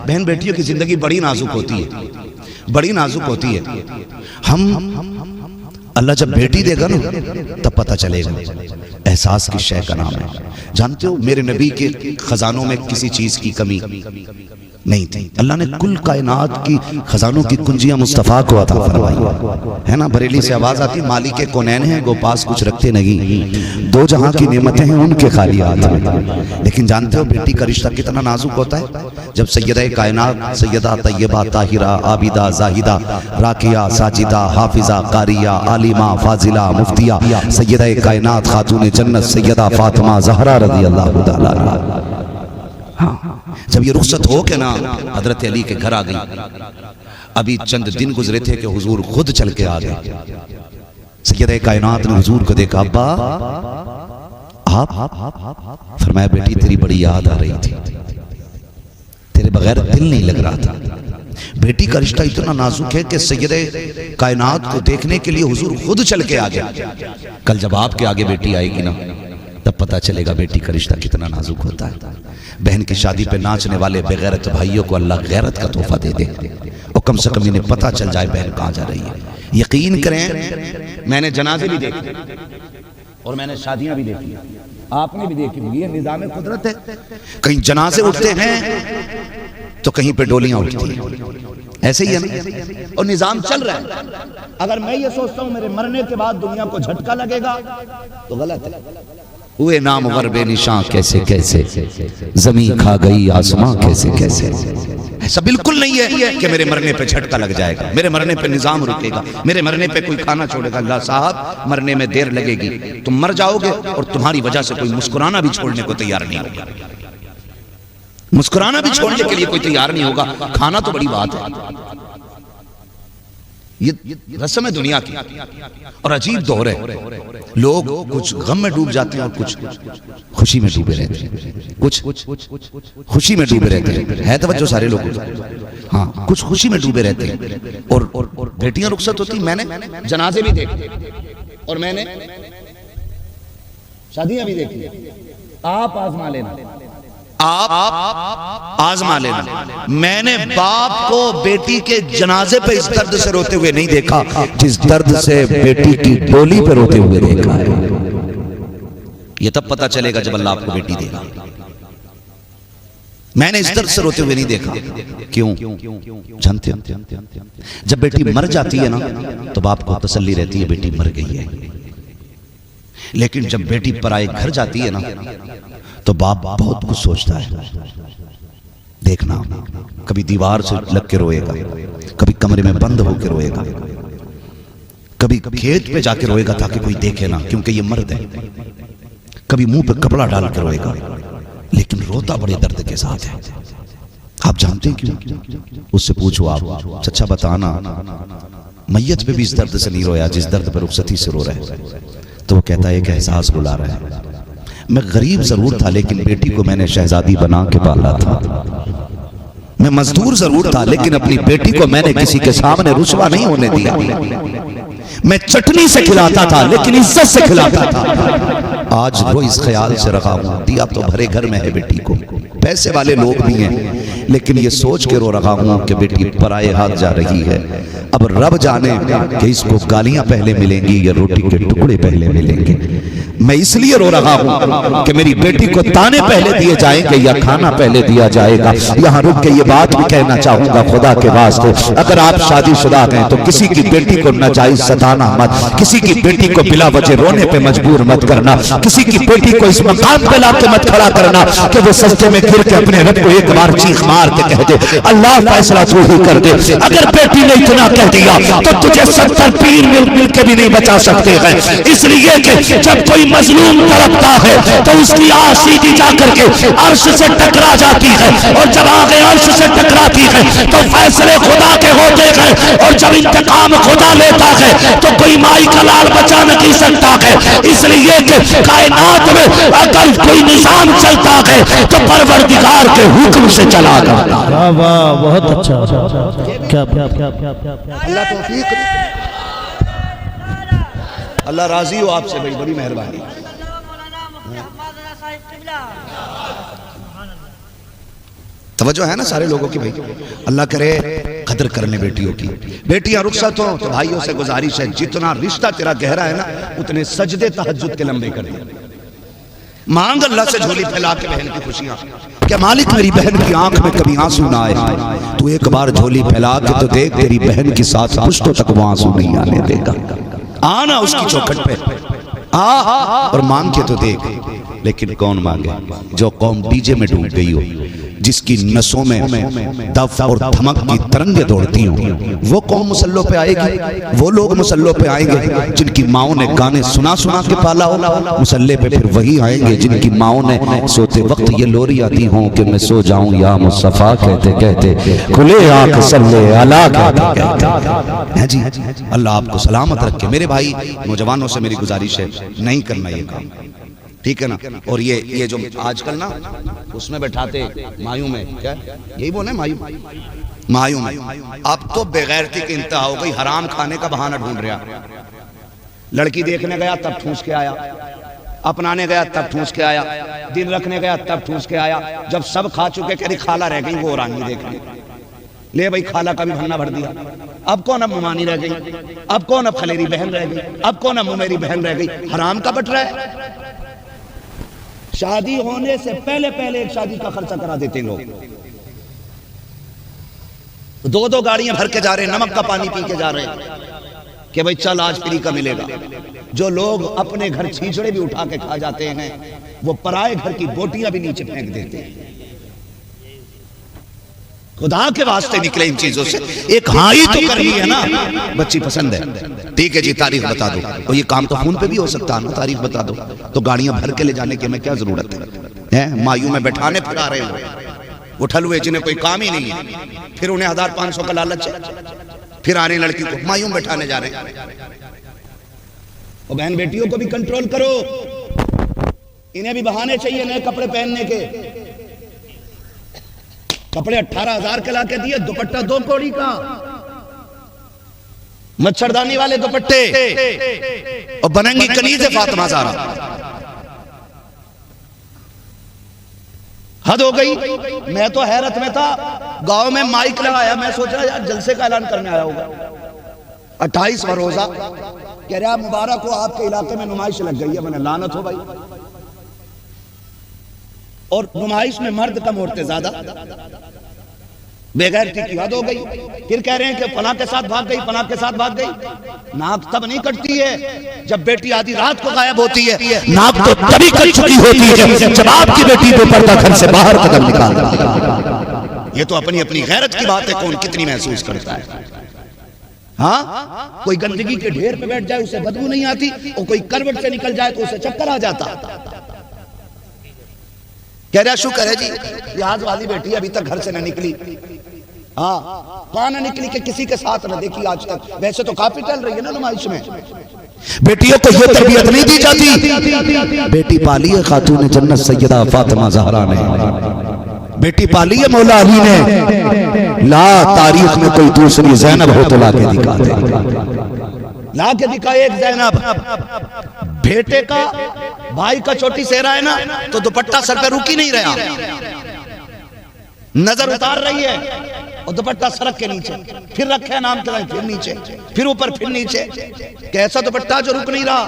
बहन बेटियों की जिंदगी बड़ी नाजुक होती है, बड़ी नाजुक होती है। हम अल्लाह जब बेटी देगा ना तब पता चलेगा एहसास किस शय का नाम है। जानते हो मेरे नबी के खजानों में किसी चीज की कमी नहीं थी। अल्लाह ने कुल कायनात की खजानों की कुंजियां मुस्तफ़ा को अता फरमाई है ना। बरेली से आवाज आती मालिक कौनैन है गो पास कुछ रखते नहीं, दो जहां की नेमतें हैं उनके खाली हाथ में। लेकिन जानते हो बेटी का रिश्ता कितना नाजुक होता है। जब सैयदा कायनात सैयदा तैयबा ताहिरा आबिदा जाहिदा राकिया साजिदा हाफिजा कारिया आलिमा फाजिला मुफ्तिया सैयदा कायनात खातून जन्नत सैयदा फातिमा ज़हरा रज़ी अल्लाह तआला अन्हा, हाँ, जब ये रुखसत हो के ना हजरत अली के घर आ गई। अभी चंद दिन गुजरे थे कि हुजूर खुद चल के आ गए। सैयदा कायनात ने हुजूर को देखा, अब्बा आप? फरमाया बेटी तेरी बड़ी याद आ रही थी, तेरे बगैर दिल नहीं लग रहा था। बेटी का रिश्ता इतना नाजुक है कि सैयदे कायनात को देखने के लिए हुजूर खुद चल के आ गया। कल जब आपके आगे बेटी आएगी ना तब पता चलेगा बेटी का रिश्ता कितना नाजुक होता है। बहन की शादी पे नाचने वाले बेगैरत भाइयों को अल्लाह गैरत का तोहफा दे दे और कम से कम इन्हें पता चल जाए बहन कहाँ जा रही है। यकीन करें मैंने जनाजे भी देखे और मैंने शादियां भी देखी, आपने भी देखी होगी। ये निजाम कुदरत है, कहीं जनाजे उठते हैं तो कहीं पे डोलियां उठती हैं, ऐसे ही है ना। और निजाम चल रहा है। अगर मैं ये सोचता हूं मेरे मरने के बाद दुनिया को झटका लगेगा तो गलत है। हुए नामवर बेनिशां कैसे कैसे, जमीन खा गई आसमां कैसे कैसे। ऐसा बिल्कुल नहीं है कि मेरे मरने पे झटका लग जाएगा, मेरे मरने पे निजाम रुकेगा, मेरे मरने पे कोई खाना छोड़ेगा। अल्लाह साहब मरने में देर लगेगी, तुम मर जाओगे और तुम्हारी वजह से कोई मुस्कुराना भी छोड़ने को तैयार नहीं होगा, मुस्कुराना भी छोड़ने के लिए कोई तैयार नहीं होगा। खाना तो बड़ी बात है, ये रस्म है दुनिया की। और अजीब दौर है, लोग कुछ गम में डूब जाते हैं और कुछ खुशी में डूबे रहते हैं, कुछ खुशी में डूबे रहते हैं। है तवज्जो सारे लोग, हाँ, कुछ खुशी में डूबे रहते हैं। और बेटियां रुखसत होती, मैंने जनाजे भी देखे और मैंने शादियां भी देखी। आप आजमा लेना, आप आजमा लेना। मैंने बाप को बेटी के जनाजे पे इस दर्द से रोते हुए नहीं देखा जिस दर्द से बेटी की डोली पे रोते हुए देखा है। ये तब पता चलेगा जब अल्लाह आपको बेटी देगा। मैंने इस दर्द से रोते हुए नहीं देखा। क्यों? जानते हो जब बेटी मर जाती है ना तो बाप को तसल्ली रहती है बेटी मर गई है। लेकिन जब बेटी पराए घर जाती है ना तो बाप बहुत कुछ सोचता है। देखना, कभी दीवार से लग के रोएगा, कभी कमरे में बंद होकर रोएगा, कभी खेत पे जाके रोएगा ताकि कोई देखे ना क्योंकि ये मर्द है, कभी मुंह पे कपड़ा डाल के रोएगा, लेकिन रोता बड़े दर्द के साथ है। आप जानते हैं क्यों? उससे पूछो आप, सच्चा बताना, मैयत पे भी इस दर्द से नहीं रोया जिस दर्द पर रुखसती से रो रहा है। तो वो कहता है कि एहसास बुला रहा है। मैं गरीब जरूर था लेकिन बेटी को मैंने शहजादी बना के पाला था। मैं मजदूर जरूर था लेकिन अपनी बेटी को मैंने किसी के सामने रुसवा नहीं होने दिया। मैं चटनी से खिलाता था लेकिन इज्जत से खिलाता था। आज वो इस ख्याल से रखा हूं, दिया तो भरे घर में है बेटी को, पैसे वाले लोग भी हैं, लेकिन ये सोच के रो रहा हूं कि बेटी पराए हाथ जा रही है। अब रब जाने कि इसको गालियां पहले मिलेंगी या रोटी के टुकड़े पहले मिलेंगे। मैं इसलिए रो रहा हूं कि मेरी बेटी को ताने पहले दिए जाएंगे या खाना पहले दिया जाएगा। यहां रुक के ये बात भी कहना चाहूंगा, खुदा के वास्ते अगर आप शादीशुदा हैं तो किसी की बेटी को नाजायज सताना मत, किसी की बेटी को बिला वजह रोने पे मजबूर मत करना, किसी की बेटी को इस मकाम पे लाके मत खड़ा करना कि वो सस्ते में गिर के अपने रब को एक बार चीख मार के कह दे अल्लाह फैसला तू ही कर दे। अगर बेटी ने इतना कह दिया तो तुझे 70 पीर मिल के भी नहीं बचा सकते हैं। इसलिए कि जब कोई मजलूम तड़पता है तो उसकी आह सीधी जाकर के अर्श से टकरा जाती है, और जब आगे अर्श से टकराती है तो फैसले खुदा के होते हैं, और जब इंतकाम खुदा लेता है तो कोई माई का लाल बचा नहीं सकता है। इसलिए कि कायनात में अगर कोई निजाम चलता है तो परवरदिगार के हुक्म से चला करता है। वाह, बहुत अच्छा, क्या अल्लाह तौफीक, अल्लाह राजी हो आपसे भाई, बड़ी मेहरबानी। तवज्जो है ना सारे लोगों की भाई। अल्लाह करे कदर करने बेटियों की। बेटियां रुखसत हो तो भाइयों से गुजारिश है, जितना रिश्ता तेरा गहरा है ना उतने सजदे तहज्जुद के लंबे कर दे। मांग अल्लाह से झोली फैला के बहन की खुशियां, क्या मालिक मेरी बहन की आंख में कभी आंसू ना आए। तू एक बार झोली फैला के तो देख, तेरी बहन की साथ पुश्तों तक वो आंसू नहीं आने देगा। आना उसकी चौखट पे आ और मांग के तो देख। लेकिन कौन मांगे? जो कौम डीजे में डूब गई हो, जिसकी नसों में दफ और धमक की तरंगे दौड़ती हो, वो कौम मुसल्लों पे आएगी। वो लोग मुसल्लों पे आएंगे जिनकी माओं ने गाने सुना सुना के पाला हो। मुसल्ले पे फिर वही आएंगे जिनकी माओं ने सोते वक्त ये लोरी आती हों कि मैं सो जाऊं या मुस्तफा कहते कहते खुले आंख सल्ले अला कहते। जी अल्लाह आपको सलामत रखे। मेरे भाई नौजवानों से मेरी गुजारिश है, नहीं करना ये काम, ठीक है ना। और ये जो आजकल ना उसमें बैठाते मायूं में, क्या यही बोले मायूं में, अब तो बेगैरती की इंतहा हो गई। हराम खाने का बहाना ढूंढ रहा। लड़की देखने गया तब ठूस के आया, अपनाने गया तब ठूस के आया, दिन रखने गया तब ठूस के आया। जब सब खा चुके कह रही खाला रह गई, वो रानी देखने ले भाई, खाला का भी भन्ना भर दिया। अब कौन अब मुमानी रह गई, अब कौन अब खलेरी बहन रह गई, अब कौन अब मुमेरी बहन रह गई। हराम का बट रहा है। शादी होने से पहले पहले एक शादी का खर्चा करा देते लोग। दो गाड़ियां भर के जा रहे हैं, नमक का पानी पी के जा रहे हैं कि भाई चल आज फ्री का मिलेगा। जो लोग अपने घर छींचड़े भी उठा के खा जाते हैं, वो पराए घर की बोटियां भी नीचे फेंक देते हैं। खुदा के वास्ते निकले इन चीजों से। एक हाँ ही तो करनी है ना, बच्ची पसंद है, ठीक है जी, तारीख बता दो। और ये काम तो फोन पे भी हो सकता है ना, तारीख बता दो। तो गाड़ियां भर के ले जाने की हमें क्या जरूरत है? मायूं में बैठाने फिरा रहे हो वो ठलुए जिन्हें कोई काम ही नहीं है, फिर उन्हें 1500 का लालच है, फिर आ रहे लड़की को मायूं में बैठाने जा रहे हैं। और बहन बेटियों को भी कंट्रोल करो, इन्हें भी बहाने चाहिए नए कपड़े पहनने के। कपड़े 18,000 के ला के दिए, दुपट्टा 2 कौड़ी का, मच्छरदानी वाले दुपट्टे, और बनेंगी कनीज फातिमा ज़हरा। हद हो गई। मैं तो हैरत में था, गांव में माइक लगाया, मैं सोच रहा यार जलसे का ऐलान करने आया होगा। 28वां रोजा, कह रहा मुबारक हो आपके इलाके में नुमाइश लग गई है। मैंने लानत हो भाई। और नुमाइश में मर्द कम औरतें ज्यादा, बेगैरती की हद हो गई। फिर कह रहे हैं कि फलां के साथ भाग गई, फलां के साथ भाग गई। नाक तब नहीं कटती है जब बेटी आधी रात को गायब होती है, नाक तो तभी कट चुकी होती है जब आपकी बेटी बेपर्दा घर से बाहर कदम निकालती। ये तो अपनी अपनी गैरत की बात है, कौन कितनी महसूस करता है। हाँ, कोई गंदगी के ढेर पे बैठ जाए उसे बदबू नहीं आती, और कोई करवट से निकल जाए तो उसे चक्कर आ जाता। कह रहा शुक्र है जी लिहाज वाली बेटी अभी तक घर से न निकली। हाँ, कहाँ न निकली कि किसी के साथ न देखी आज तक। वैसे तो काफी चल रही है ना नुमाइश में। बेटियों को ये तरबियत नहीं दी जाती। बेटी पाली है खातून जन्नत सैयदा फातिमा ज़हरा ने, बेटी पाली है मौला अली ने। ला तारीख में कोई दूसरी ज़ैनब हो तो ला के दिखा दे, ला के दिखा एक ज़ैनब। बेटे का भाई का चोटी सेहरा है ना, तो दुपट्टा सर पे रुक ही नहीं रहा, नजर उतार रही है, और दुपट्टा सड़क के नीचे, फिर रखे नाम के, फिर नीचे, फिर ऊपर, फिर नीचे। कैसा दुपट्टा जो रुक नहीं रहा।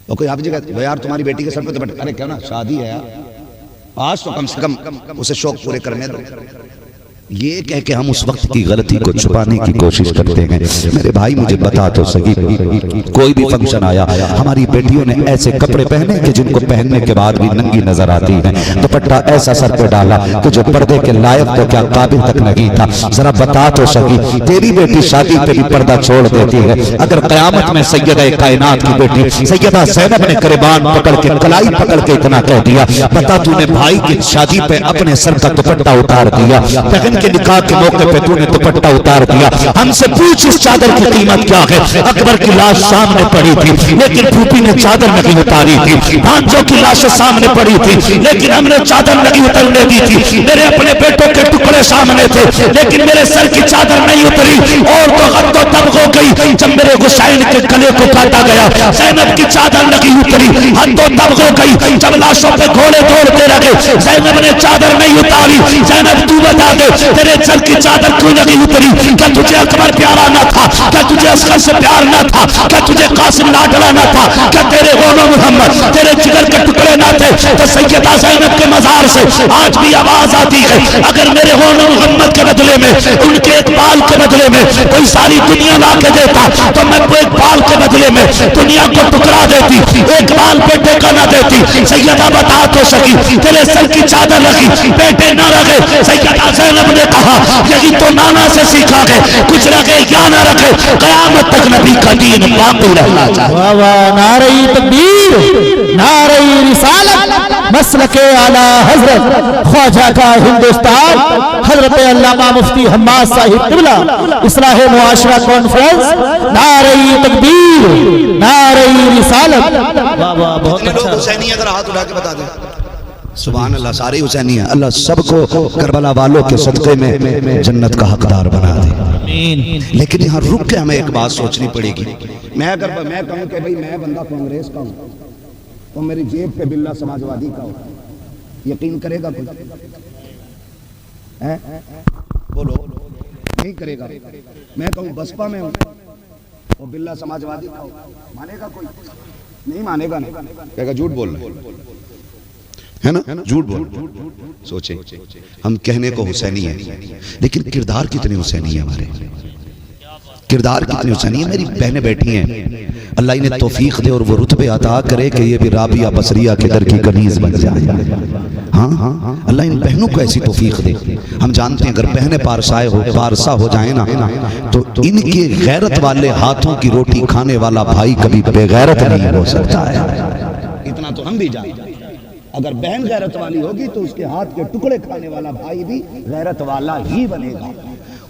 तो कोई आप जी कहते यार तुम्हारी बेटी के सर पे दुपट्टा, अरे क्या ना शादी है यार, आज तो कम से कम उसे शौक पूरे करने दो। ये कह के हम उस वक्त की गलती को छुपाने की कोशिश करते हैं। मेरे भाई मुझे बता तो सही, कोई भी फंक्शन आया, हमारी बेटियों ने ऐसे कपड़े पहने कि जिनको पहनने के बाद भी नंगी नजर आती है, दुपट्टा ऐसा सर पे डाला कि जो पर्दे के लायक तो क्या काबिल तक नहीं था। जरा बता तो सही, तेरी बेटी शादी पे भी पर्दा छोड़ देती है। अगर कयामत में सैयदा कायनात की बेटी सैयदा ज़ैनब ने गिरबान पकड़ के, कलाई पकड़ के इतना कह दिया, बता तूने भाई की शादी पे अपने सर का दुपट्टा उतार दिया, बहन के निकाह के मौके पे तूने दुपट्टा उतार दिया, हमसे पूछ इस चादर की कीमत क्या है। अकबर की लाश सामने पड़ी थी लेकिन फूफी ने चादर नहीं उतारी थी, भांजों की लाशें सामने पड़ी थी लेकिन हमने चादर नहीं उतरने दी थी, मेरे अपने बेटों के टुकड़े सामने थे लेकिन मेरे सर की चादर नहीं उतरी। और तो हद तब हो गई जब मेरे हुसैन के गले को काटा गया, ज़ैनब की चादर नहीं उतरी। हद तब हो गई जब लाशों पे घोड़े दौड़ते रहे, ज़ैनब ने चादर नहीं उतारी। ज़ैनब तू बता दे तेरे सर की चादर क्यों नहीं उतरी? क्या तुझे अकबर प्यारा न था? क्या तुझे असगर से प्यार न था? क्या तुझे कासिम लाडला न था? क्या तेरे होनो मोहम्मद तेरे जिगर के टुकड़े न थे? तो सैयदा ज़ैनब के मजार से आज भी आवाज आती है, अगर मेरे होनो मोहम्मद के बदले में, उनके एक बाल के बदले में कोई सारी दुनिया ला के देता तो मैं एक बाल के बदले में दुनिया को टुकरा देती, एक बाल बेटे का न देती। सैयदा बता तो सकी तेरे सर की चादर रखी, बेटे न रखे। सैयदा ज़ैनब ने कहा यही तो नाना से सीखा है, कुछ रखे या न रखे कयामत तक नबी का दीन बाकी रहना चाहिए। वाह वाह, नारे तकबीर, नारे रिसालत, मसलके आला हजरत ख्वाजा का हिंदुस्तान, हजरत अल्लामा मुफ्ती हम्माद साहिब क़िबला, इस्लाह मुआशरा कॉन्फ्रेंस, नारे तकबीर, नारे रिसालत। वाह वाह, बहुत अच्छा। हुसैनी अगर हाथ उठा के बता दें सुभान अल्लाह, सारे हुसैनी है। अल्लाह सबको करबला वालों के सदक़े में जन्नत का हकदार बना दे। लेकिन यहाँ रुक के हमें एक बात सोचनी पड़ेगी। मैं कहूँ कि भाई मैं बंदा कांग्रेस का हूँ तो मेरी जेब पे बिल्ला समाजवादी का हो, यकीन करेगा कोई? बोलो, नहीं करेगा। मैं कहूँ बसपा में हूँ वो बिल्ला समाजवादी का हो, मानेगा कोई? नहीं मानेगा ना, कहेगा झूठ बोल रहे है ना, झूठ बोल। सोचे हम कहने को हुसैनी है लेकिन किरदार कितने हुसैनी है हमारे, किरदार कितने हुसैनी है। मेरी बहनें बैठी हैं, अल्लाह इन्हें तौफीक दे और वो रुतबे अता करे कि ये भी राबिया बसरिया के दर की कनीज बन जाए। हाँ हाँ, अल्लाह इन बहनों को ऐसी तौफीक दे। हम जानते हैं अगर बहनें पारसा हो जाए ना तो इनके गैरत वाले हाथों की रोटी खाने वाला भाई कभी बेगैरत नहीं हो सकता है। इतना तो हम भी जानते हैं, अगर बहन गैरत वाली होगी तो उसके हाथ के टुकड़े खाने वाला भाई भी गैरत वाला ही बनेगा।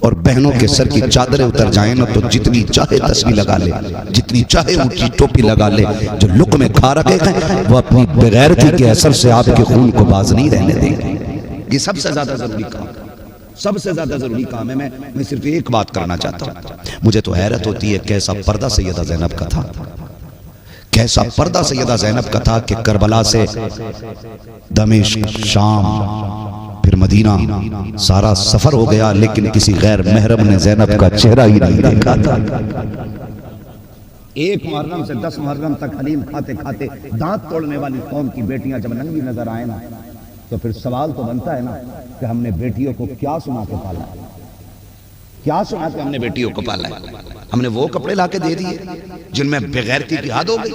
और बहनों के सर की चादरें उतर जाए ना तो जितनी चाहे तस्वीर लगा ले, जितनी चाहे ऊंची टोपी लगा ले, जो लुक में खा रखे हैं वो अपनी बेगैरती के असर से आपके खून को बाज नहीं रहने देंगे। ये सबसे ज्यादा जरूरी काम, सबसे ज्यादा जरूरी काम है। मैं सिर्फ एक बात करना चाहता हूँ, मुझे तो हैरत होती है कैसा पर्दा सैयदा ज़ैनब का था, कैसा पर्दा सैयदा ज़ैनब का था कि करबला से दमिश्क, शाम, फिर मदीना, सारा सफर हो गया लेकिन किसी गैर महरम ने ज़ैनब का चेहरा ही नहीं देखा था। एक मुहर्रम से 10 मुहर्रम तक हलीम खाते खाते दांत तोड़ने वाली कौम की बेटियां जब नंगी नजर आए ना तो फिर सवाल तो बनता है ना कि हमने बेटियों को क्या सुना के पाला, क्या सुना के हमने बेटियों को पाला है? हमने वो कपड़े लाके दे दिए जिनमें बेगैरती की हद हो गई।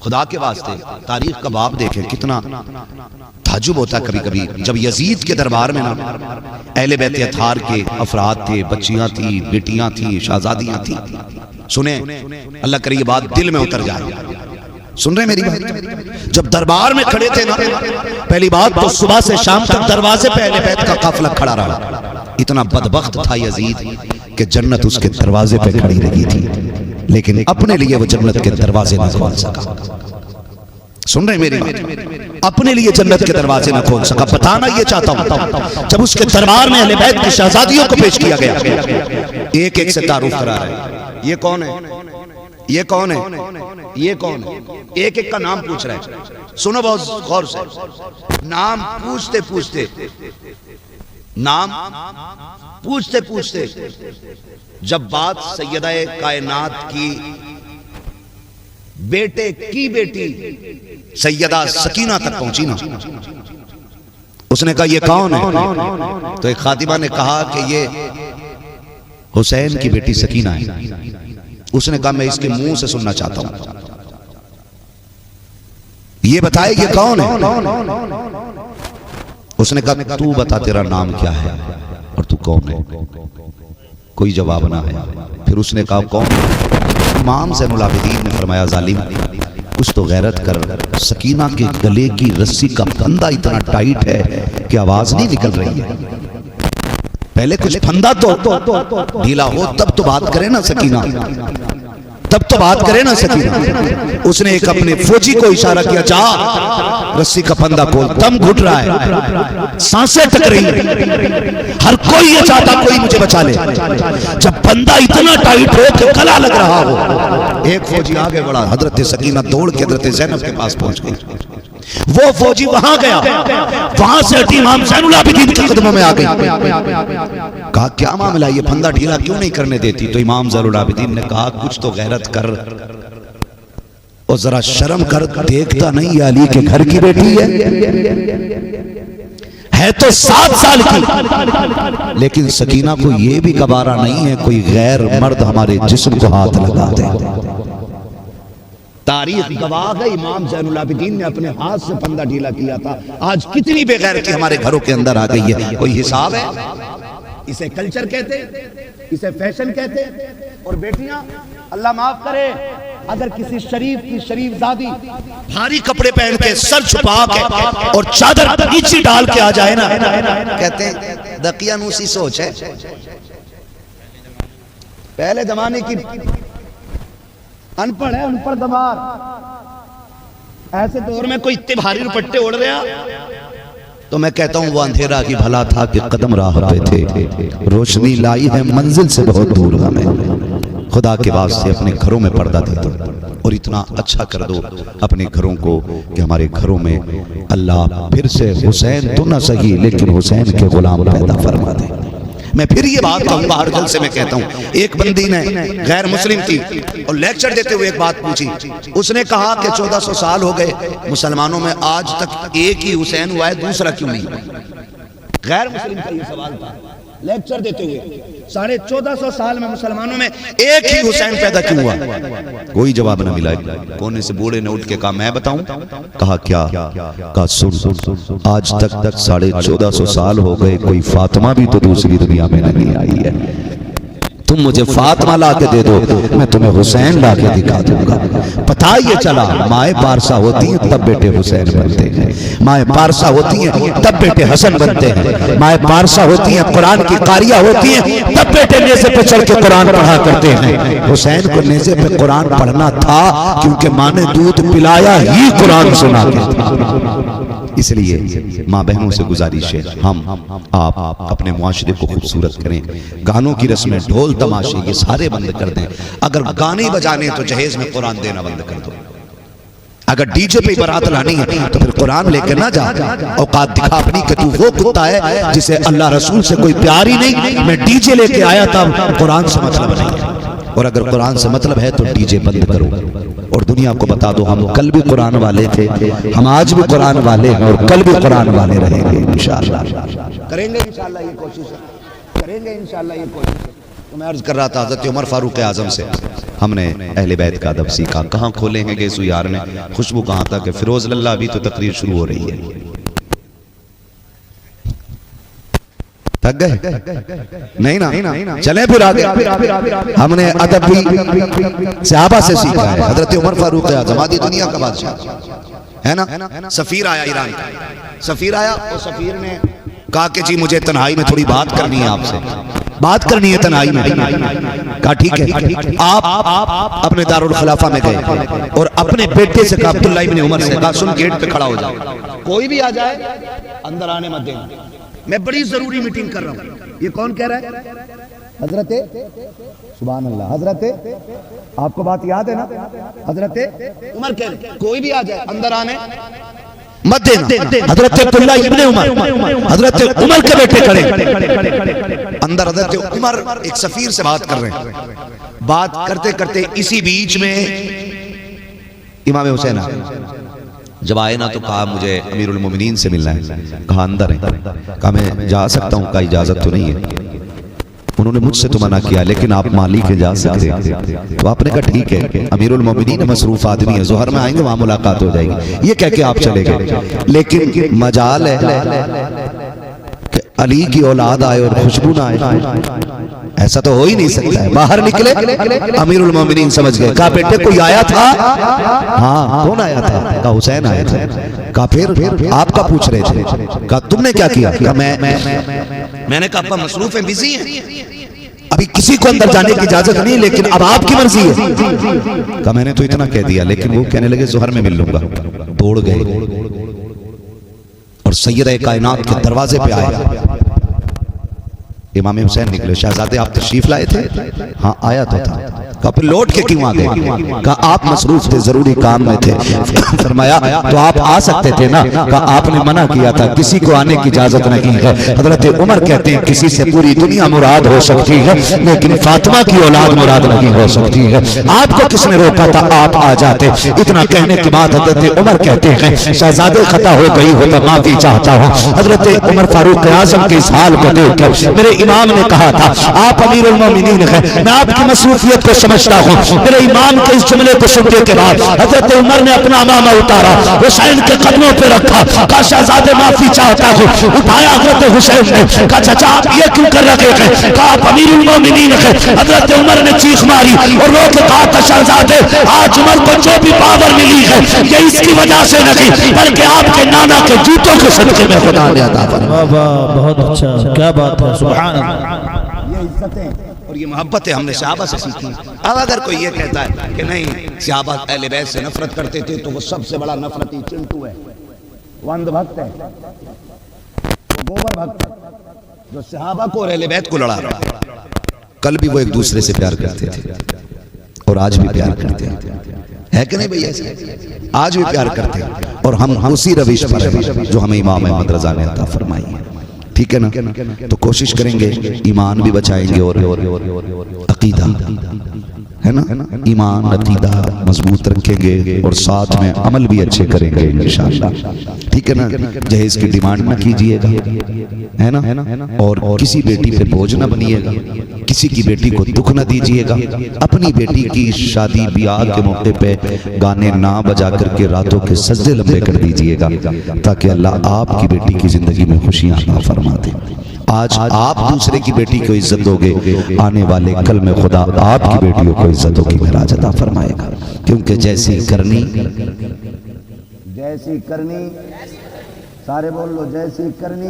खुदा के वास्ते तारीख का बाब देखें, कितना ताजुब होता है कभी कभी जब यजीद के दरबार में ना अहले बैत अथार के अफराद थे, बच्चियां थी, बेटियां थी, शहजादियां थी। सुने, अल्लाह करे ये बात दिल में उतर जाए। सुन रहे मेरी बात? जब दरबार में खड़े थे ना, पहली बात तो सुबह से शाम तक दरवाजे पे अहले बैत का काफिला खड़ा रहा। इतना बदबख्त था यजीद कि जन्नत उसके दरवाजे पे खड़ी रही थी लेकिन अपने लिए वो जन्नत के दरवाजे न खोल सका। सुन रहे मेरी बात? अपने लिए जन्नत के दरवाजे न खोल सका। बताना ये चाहता हूं, जब उसके दरबार में अहले बैत की शहजादियों को पेश किया गया, एक एक से तारुफ करा रहे, ये कौन है, ये कौन है, ये कौन है, एक एक का नाम पूछ रहे हैं। सुनो बहुत गौर से, नाम पूछते पूछते, नाम पूछते पूछते जब बात सैयदा-ए कायनात की बेटे की बेटी सैयदा सकीना तक पहुंची ना, उसने कहा ये कौन है? तो एक खातिमा ने कहा कि ये हुसैन की बेटी सकीना है। उसने कहा मैं इसके मुंह से सुनना चाहता हूं, ये बताए ये कौन है? उसने कहा तू बता तेरा नाम क्या है और तू कौन है? कोई जवाब ना है। फिर उसने कहा कौन? इमाम ज़ैनुल आबिदीन ने फरमाया जालिम कुछ तो गैरत कर, सकीना के गले की रस्सी का फंदा इतना टाइट है कि आवाज नहीं निकल रही है। पहले कुछ फंदा तो ढीला हो तब तो बात करे ना सकीना, तब तो बात करे ना सकीना। उसने एक अपने फौजी को इशारा किया, जा रस्सी का फंदा खोल, दम घुट रहा है, सांसें टक रही है, हर कोई ये चाहता कोई मुझे बचा ले। जब फंदा इतना टाइट हो कि गला लग रहा हो, एक फौजी आगे बढ़ा, हजरत सकीना दौड़ के हजरत ज़ैनब के पास पहुंच गई। वो फौजी वहां गया, वहां से हटी इमाम ज़ैनुल आबिदीन के कदमों में आ गई। कहा क्या मामला, ये फंदा ढीला क्यों नहीं करने देती? तो इमाम ज़ैनुल आबिदीन ने कहा कुछ तो गैरत कर और जरा शर्म कर, देखता नहीं ये अली के घर की बेटी है तो 7 साल की, लेकिन सकीना को ये भी गवारा नहीं है कोई गैर मर्द हमारे जिस्म को हाथ लगा दे। तारीख गवाह है, इमाम ज़ैनुल आबिदीन ने अपने हाथ से फंदा ढीला किया था। आज कितनी बेगैरती हमारे घरों के अंदर आ गई है, कोई हिसाब है? इसे कल्चर कहते, इसे फैशन कहते। और बेटियां, अल्लाह माफ करे, अगर किसी शरीफ की शरीफजादी भारी कपड़े पहन के सर छुपा के और चादर नीचे डाल के आ जाए ना, कहते हैं दकियानूसी सोच है। पहले जमाने की अनपढ़ है, अनपढ़ दमार। ऐसे दौर में कोई इतने भारी दुपट्टे ओढ़ रहा, तो मैं कहता हूं वो अंधेरा की भला था कि कदम राह पे थे, रोशनी लाई है मंजिल से बहुत दूर हमें। खुदा के वास्ते अपने घरों में पर्दा दे दो और इतना अच्छा कर दो अपने घरों को कि हमारे घरों में अल्लाह फिर से हुसैन तो ना सही लेकिन हुसैन के गुलाम पैदा फरमा दे। मैं फिर ये बात कहूंगा, हर जलसे में कहता हूं। एक बंदी ने गैर मुस्लिम थी और लेक्चर देते हुए एक बात पूछी। उसने कहा कि 1400 साल हो गए मुसलमानों में, आज तक एक ही हुसैन हुआ है, दूसरा क्यों नहीं? गैर मुस्लिम का ये सवाल था लेक्चर देते हुए। 1450 साल में मुसलमानों में एक ही हुसैन पैदा क्यों हुआ? कोई जवाब न मिला। कोने से बूढ़े ने उठ के कहा मैं बताऊं? कहा क्या? कहा सुन, आज तक 1450 साल हो गए, कोई फातिमा भी तो दूसरी दुनिया में नहीं आई है। तुम मुझे फातिमा ला के दे दो, मैं तुम्हें हुसैन ला के दिखा दूंगा। पता ये चला माए पारसा होती हैं तब बेटे हुसैन बनते हैं, माए पारसा होती हैं तब बेटे हसन बनते हैं, माए पारसा होती हैं कुरान की कारिया होती हैं तब बेटे नेज़े पे चढ़ के कुरान पढ़ा करते हैं। हुसैन को नेज़े पे कुरान पढ़ना था क्योंकि माँ ने दूध पिलाया ही कुरान सुना के था। इसलिए माँ बहनों से गुजारिश है, हम आप अपने मुआशरे को खूबसूरत करें। गानों की रस्में, ढोल तमाशे ये सारे बंद कर दें। अगर गाने बजाने तो जहेज में कुरान देना बंद कर दो। अगर डीजे पे बारात लानी है तो फिर कुरान लेकर ना जा। औकात दिखा अपनी कि तू वो कुत्ता है जिसे अल्लाह रसूल से कोई प्यार ही नहीं, मैं डीजे लेके आया था, कुरान से मतलब नहीं है। और अगर कुरान से मतलब है तो डीजे बंद करो और दुनिया को बता दो हम कल भी कुरान वाले थे, हम आज भी कुरान वाले हैं और कल भी कुरान वाले रहेंगे इंशाअल्लाह। करेंगे इंशाअल्लाह ये कोशिश, करेंगे इंशाअल्लाह ये कोशिश। तो मैं अर्ज कर रहा था हज़रत उमर फारूक आज़म से हमने अहले बैत का अदब सीखा। कहाँ खोलेंगे गेसु यार ने, खुशबू कहाँ तक है। फिरोज लल्ला अभी तो तकरीर शुरू हो रही है। थक गए? नहीं ना, चले फिर आगे। हमने अदब भी सहाबा से सीखा है। हजरत उमर फारूक आज़म आधी दुनिया का बादशाह है ना। सफीर आया ईरान का, सफीर आया और सफीर ने कहा कि जी मुझे तन्हाई में थोड़ी बात करनी है आपसे, बात करनी है तन्हाई में। कहा ठीक है। आप अपने दारुल खिलाफा में गए और अपने बेटे से कहा, अब्दुल्लाह इब्न उमर से कहा, सुन गेट पे खड़ा हो जाओ, कोई भी आ जाए अंदर आने मत देना, मैं बड़ी जरूरी मीटिंग कर रहा हूं। ये कौन कह रहा है? हजरत सुभान अल्लाह, हजरत आपको बात याद है ना? हजरत उमर कह रहे कोई भी आ जाए अंदर आने मत देना। हजरत अब्दुल्लाह इब्न उमर, हजरत उमर के बेटे खड़े अंदर। हजरत उमर एक सफीर से बात कर रहे हैं। बात करते करते इसी बीच में इमाम हुसैन आ गए। जब आए ना तो कहा मुझे अमीरुल मोमिनीन से मिलना है। कहा अंदर है। कहा मैं जा सकता हूँ? कहा इजाजत तो नहीं है। उन्होंने मुझसे तो मना किया लेकिन आप मालिक के जा सकते हैं। तो आपने कहा ठीक है, अमीरुल मोमिनीन मसरूफ आदमी है, जोहर में आएंगे वहां मुलाकात हो जाएगी। ये कह के आप चले गए। लेकिन मजाल है कि अली की औलाद आए और खुशबू ना आए, ऐसा तो हो ही नहीं सकता है। बाहर निकले, अमीरुल मोमिनीन समझ गए। कहा बेटे कोई आया था? हाँ, कौन आया था? कहा हुसैन आया था। कहा फिर आपका पूछ रहे थे, कहा तुमने क्या किया? कहा मैंने कहा अब्बा मसरूफ है, बिजी है, अभी किसी को अंदर जाने की इजाजत नहीं, लेकिन अब आपकी मर्जी है। कहा मैंने तो इतना कह दिया, लेकिन वो कहने लगे जोहर में मिल लूंगा। दौड़ गए और सैयद कायनात के दरवाजे पे आए। इमाम हुसैन निकले, शहजादे आप तशरीफ लाए थे? हाँ आया तो था। कहा फिर लौट के क्यों आ गए? कहा आप मसरूफ थे, जरूरी काम में थे। फरमाया तो आप आ सकते थे ना? कहा आपने मना किया था, किसी को आने की इजाजत नहीं है। हजरत उमर कहते हैं किसी से पूरी दुनिया मुराद हो सकती है, लेकिन फातिमा की औलाद मुराद नहीं हो सकती है। आपको किसने रोका था? आप आ जाते। इतना कहने के बाद हजरत उमर कहते हैं शहजादे खता हो गई हो तो माफी चाहता हूँ। हजरत उमर फारूक आजम के इस हाल को देखकर मेरे इमाम ने कहा था आप अमीरुल मोमिनीन हैं, मैं आपकी मसरूफियत को समझता हूँ। मेरे इमाम के इस जुमले को सुनने के बाद हजरत उमर ने अपना अमामा उतारा, हुसैन के कदमों पे रखा, कहा शहजादे माफी चाहता हूँ। उठाया हजरत हुसैन ने, कहा चाचा आप ये क्यों कर रखे हैं? कहा आप अमीरुल मोमिनीन हैं। हजरत उमर ने चीख मारी और रो के कहा था शहजादे आज उमर को जो भी पावर मिली है ये इसकी वजह से नहीं, बल्कि आपके नाना के जूतों के सदके में खुदा ने अता फरमाया। बहुत अच्छा, क्या बात है, सुभान ये इज्जतें और ये मोहब्बतें हमने सहाबा से सीखी। अब अगर कोई ये कहता है कि नहीं सहाबा अहले बैत से नफरत करते थे तो वो सबसे बड़ा नफरती चिंटू है, वो अंधभक्त है, वो गोबर भक्त है, जो सहाबा को और अहले बैत को लड़ा रहा है। कल भी वो एक दूसरे से प्यार करते थे और आज भी प्यार करते हैं, है कि नहीं भैया? आज भी प्यार करते हैं और हम उसी रविश पर हैं जो हमें इमाम अहमद रजा ने अता फरमाई है। ठीक है ना? तो कोशिश करेंगे ईमान भी बचाएंगे और अकीदा है ना, ईमान अकीदा मजबूत रखेंगे और साथ में अमल भी अच्छे करेंगे इंशाअल्लाह। ठीक है ना? जहेज की डिमांड ना कीजिएगा, है ना, और किसी बेटी पे बोझ ना बनिएगा, किसी की बेटी को दुख ना दीजिएगा। अपनी बेटी की शादी ब्याह के मौके पे गाने ना बजा करके रातों के सजदे लंबे कर दीजिएगा, ताकि अल्लाह आपकी बेटी की जिंदगी में खुशियां अता फरमा दे। आज आप दूसरे की बेटी को इज्जत दोगे, आने वाले कल में खुदा आपकी बेटियों को इज्जतों की महराज अता फरमाएगा। क्योंकि जैसी करनी सारे बोल लो, जैसी करनी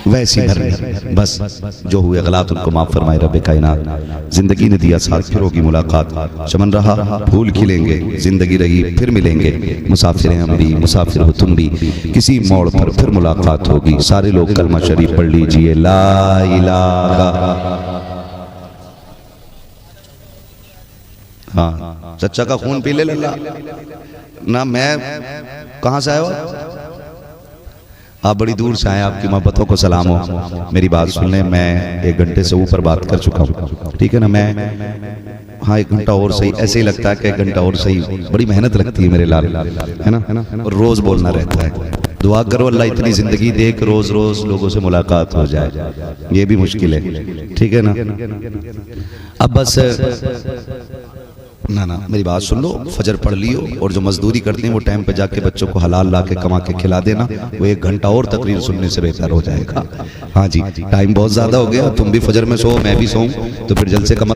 वैसी भरनी। बस जो हुए गलत उनको माफ फरमाए रब कायनात। जिंदगी ने दिया साथ, फिर होगी मुलाकात, चमन रहा फूल खिलेंगे, जिंदगी रही फिर मिलेंगे, मुसाफिर हैं हम भी मुसाफिर हो तुम भी, किसी मोड़ पर फिर मुलाकात होगी। सारे लोग कलमा शरीफ पढ़ लीजिए, ला इलाहा। हाँ चच्चा का खून पी ले लल्ला ना। मैं कहाँ से आया हो? आप बड़ी दूर से आए, आपकी मोहब्बतों को सलाम हो। मेरी बात सुन लें, मैं 1 घंटे से ऊपर बात कर चुका हूँ, ठीक है ना? मैं हाँ 1 घंटा और सही, ऐसे ही लगता है कि 1 घंटा और सही, बड़ी मेहनत लगती है मेरे लाल, है ना? और रोज बोलना रहता है। दुआ करो अल्लाह इतनी जिंदगी दे कि रोज रोज लोगों से मुलाकात हो जाए, ये भी मुश्किल है, ठीक है ना? अब बस ना मेरी बात सुन लो, फजर पढ़ लियो और जो मजदूरी करते हैं वो टाइम पे जाके बच्चों को हलाल ला के कमा के खिला देना। वो 1 घंटा और तकरीर सुनने से बेहतर हो जाएगा। हाँ जी, टाइम बहुत ज्यादा हो गया, तुम भी फजर में सो, मैं भी सोऊं, तो फिर जल्द से कम